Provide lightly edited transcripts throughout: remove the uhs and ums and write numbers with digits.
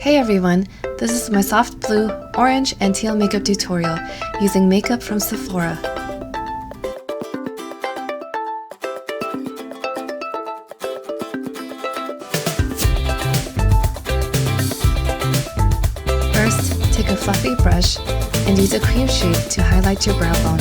Hey everyone, this is my soft blue, orange, and teal makeup tutorial using makeup from Sephora. First, take a fluffy brush and use a cream shade to highlight your brow bone.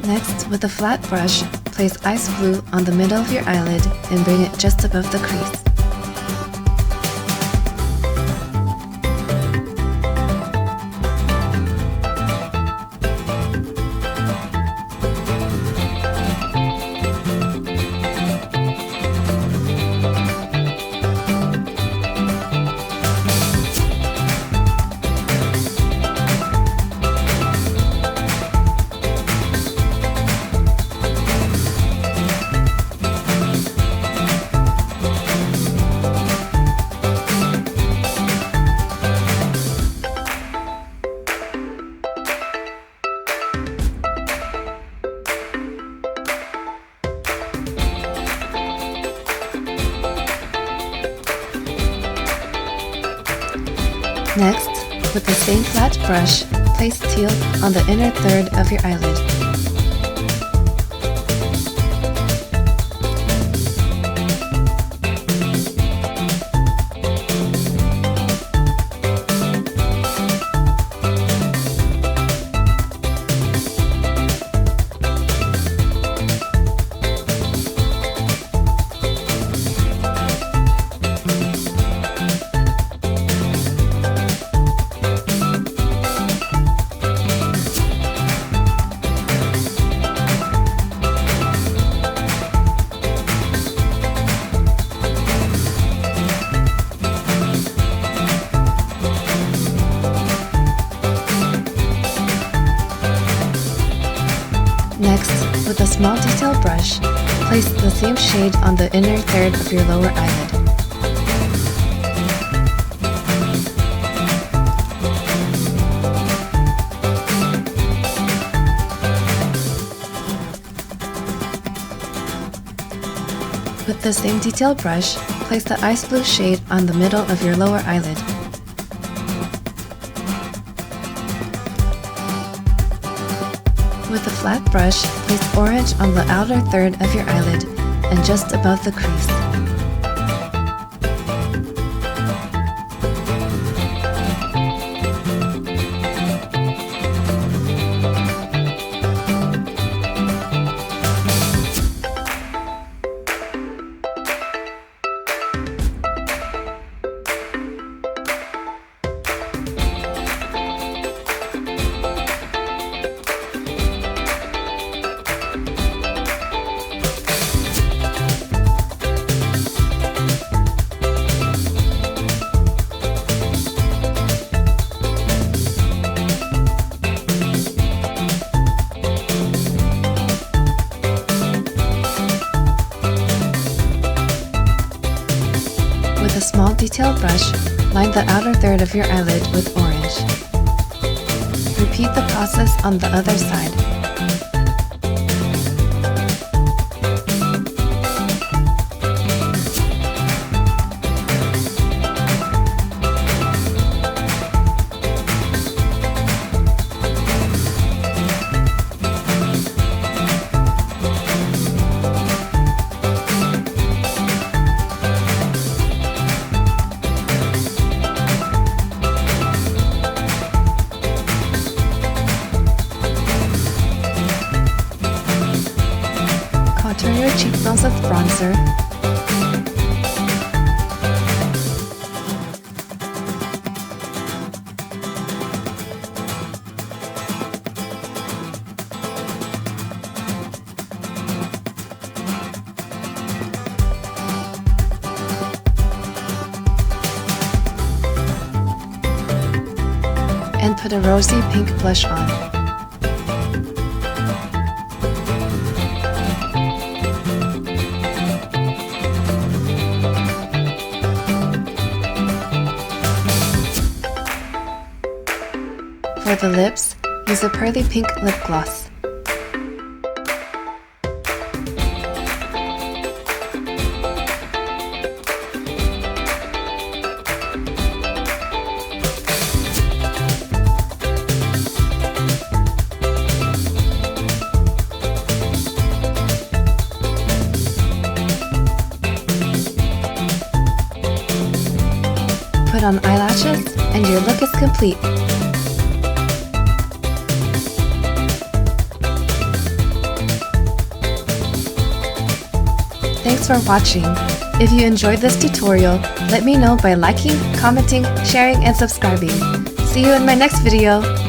Next, with a flat brush, place ice blue on the middle of your eyelid and bring it just above the crease. Next, with the same flat brush, place teal on the inner third of your eyelid. Next, with a small detail brush, place the same shade on the inner third of your lower eyelid. With the same detail brush, place the ice blue shade on the middle of your lower eyelid. With a flat brush, place orange on the outer third of your eyelid and just above the crease. With a small detail brush, line the outer third of your eyelid with orange. Repeat the process on the other side. and put a rosy pink blush on. For the lips, use a pearly pink lip gloss. Put on eyelashes, and your look is complete. Thanks for watching. If you enjoyed this tutorial, let me know by liking, commenting, sharing, and subscribing. See you in my next video!